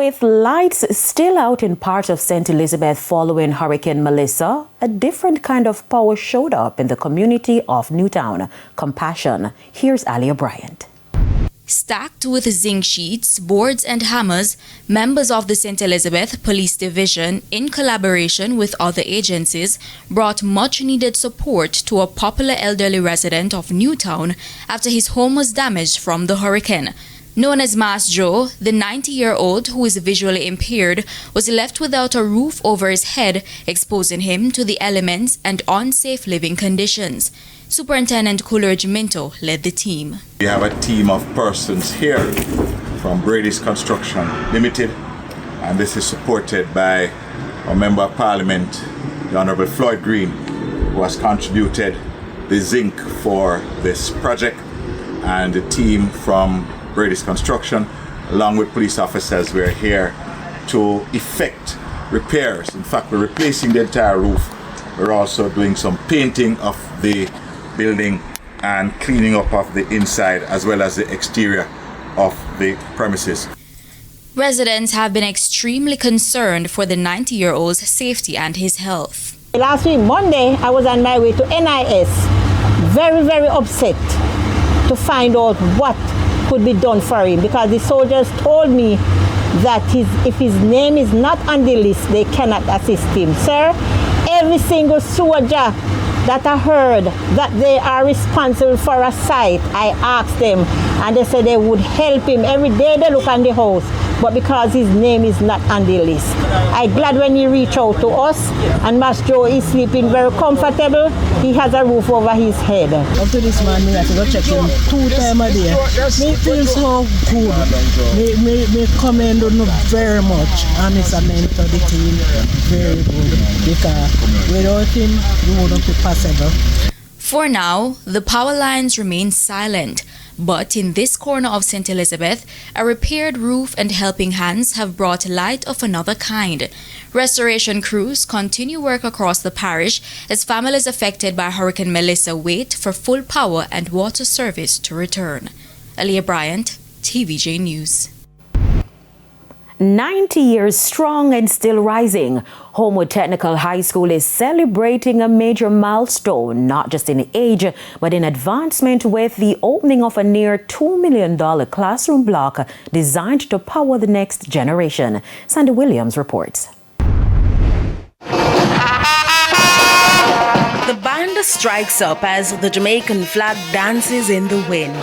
With lights still out in parts of St. Elizabeth following Hurricane Melissa, a different kind of power showed up in the community of Newtown. Compassion. Here's Alia Bryant. Stacked with zinc sheets, boards and hammers, members of the St. Elizabeth Police Division, in collaboration with other agencies, brought much-needed support to a popular elderly resident of Newtown after his home was damaged from the hurricane. Known as Mas Joe, the 90-year-old who is visually impaired was left without a roof over his head, exposing him to the elements and unsafe living conditions. Superintendent Coolidge Mento led the team. We have a team of persons here from Brady's Construction Limited, and this is supported by our Member of Parliament, the Honourable Floyd Green, who has contributed the zinc for this project, and the team from Brady's Construction, along with police officers, we're here to effect repairs. In fact, we're replacing the entire roof. We're also doing some painting of the building and cleaning up of the inside as well as the exterior of the premises. Residents have been extremely concerned for the 90-year-old's safety and his health. Last week, Monday, I was on my way to NIS, very upset to find out what could be done for him, because the soldiers told me that if his name is not on the list, they cannot assist him. Sir, every single soldier that I heard that they are responsible for a site, I asked them, and they said they would help him. Every day they look on the house, but because his name is not on the list. I'm glad when he reached out to us, and Mas Joe is sleeping very comfortable. He has a roof over his head. After this man, I have to go check him 2 times a day. Me feel so good. Me commend him very much, and it's a mentor the team very good, because without him, it wouldn't be possible. For now, the power lines remain silent, but in this corner of St. Elizabeth, a repaired roof and helping hands have brought light of another kind. Restoration crews continue work across the parish as families affected by Hurricane Melissa wait for full power and water service to return. Alia Bryant, TVJ News. 90 years strong and still rising, Homewood Technical High School is celebrating a major milestone, not just in age, but in advancement, with the opening of a near $2 million classroom block designed to power the next generation. Sandy Williams reports. The band strikes up as the Jamaican flag dances in the wind.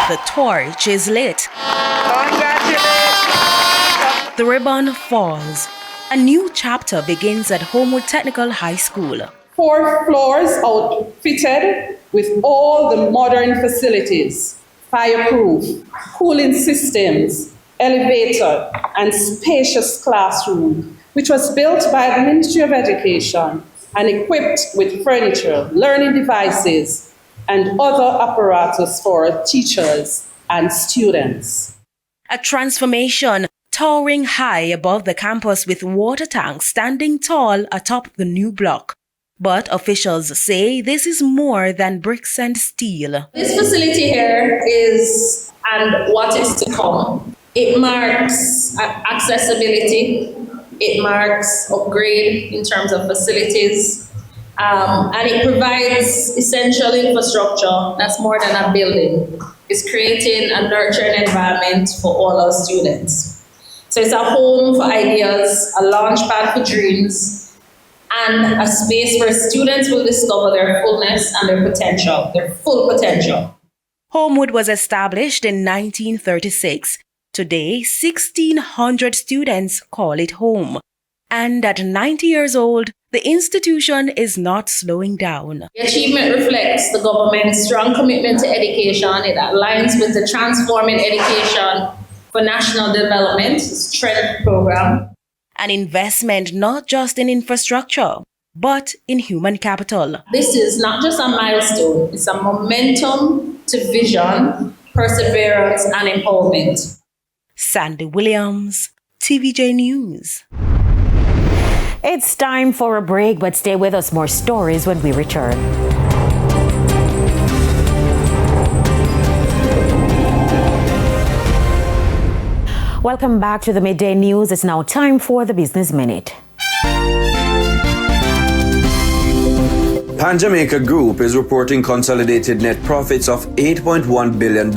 The torch is lit. The ribbon falls. A new chapter begins at Homewood Technical High School. 4 floors outfitted with all the modern facilities: fireproof, cooling systems, elevator, and spacious classroom, which was built by the Ministry of Education and equipped with furniture, learning devices, and other apparatus for teachers and students. A transformation towering high above the campus, with water tanks standing tall atop the new block. But officials say this is more than bricks and steel. This facility here is, and what is to come. It marks accessibility, it marks upgrade in terms of facilities, and it provides essential infrastructure that's more than a building. It's creating a nurturing environment for all our students. So it's a home for ideas, a launch pad for dreams, and a space where students will discover their fullness and their potential, their full potential. Homewood was established in 1936. Today, 1,600 students call it home. And at 90 years old, the institution is not slowing down. The achievement reflects the government's strong commitment to education. It aligns with the Transforming Education for National Development STRENGTH program. An investment not just in infrastructure, but in human capital. This is not just a milestone, it's a momentum to vision, perseverance, and empowerment. Sandy Williams, TVJ News. It's time for a break, but stay with us. More stories when we return. Welcome back to the Midday News. It's now time for the Business Minute. Pan Jamaica Group is reporting consolidated net profits of $8.1 billion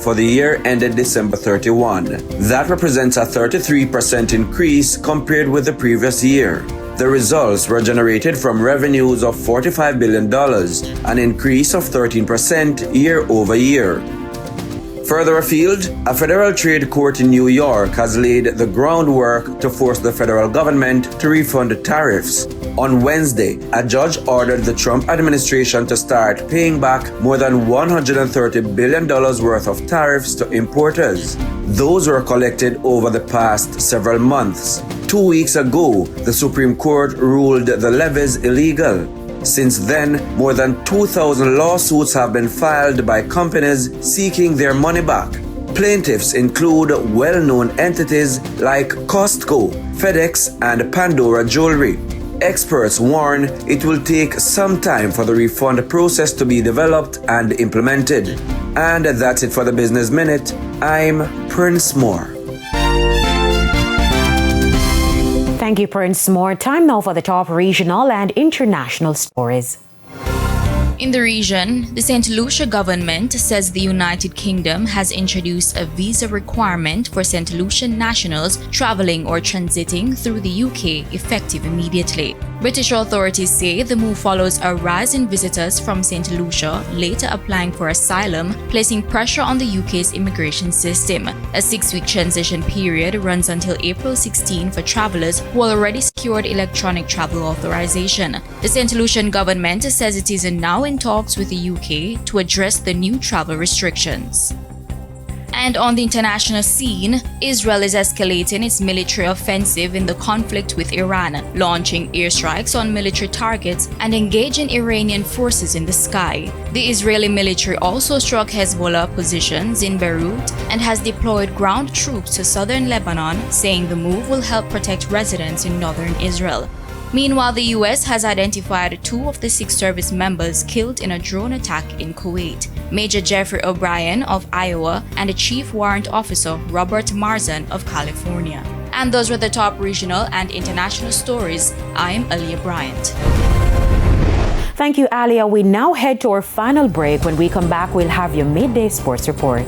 for the year ended December 31. That represents a 33% increase compared with the previous year. The results were generated from revenues of $45 billion, an increase of 13% year over year. Further afield, a federal trade court in New York has laid the groundwork to force the federal government to refund tariffs. On Wednesday, a judge ordered the Trump administration to start paying back more than $130 billion worth of tariffs to importers. Those were collected over the past several months. 2 weeks ago, the Supreme Court ruled the levies illegal. Since then, more than 2,000 lawsuits have been filed by companies seeking their money back. Plaintiffs include well-known entities like Costco, FedEx, and Pandora Jewelry. Experts warn it will take some time for the refund process to be developed and implemented. And that's it for the Business Minute. I'm Prince Moore. Thank you, Prince Moore. Time now for the top regional and international stories. In the region, the St. Lucia government says the United Kingdom has introduced a visa requirement for St. Lucian nationals traveling or transiting through the UK effective immediately. British authorities say the move follows a rise in visitors from St. Lucia later applying for asylum, placing pressure on the UK's immigration system. A 6-week transition period runs until April 16 for travelers who already secured electronic travel authorization. The St. Lucian government says it is now in talks with the UK to address the new travel restrictions. And on the international scene, Israel is escalating its military offensive in the conflict with Iran, launching airstrikes on military targets and engaging Iranian forces in the sky. The Israeli military also struck Hezbollah positions in Beirut and has deployed ground troops to southern Lebanon, saying the move will help protect residents in northern Israel. Meanwhile, the US has identified 2 of the 6 service members killed in a drone attack in Kuwait, Major Jeffrey O'Brien of Iowa and the Chief Warrant Officer Robert Marzan of California. And those were the top regional and international stories. I'm Aliyah Bryant. Thank you, Alia. We now head to our final break. When we come back, we'll have your Midday Sports Report.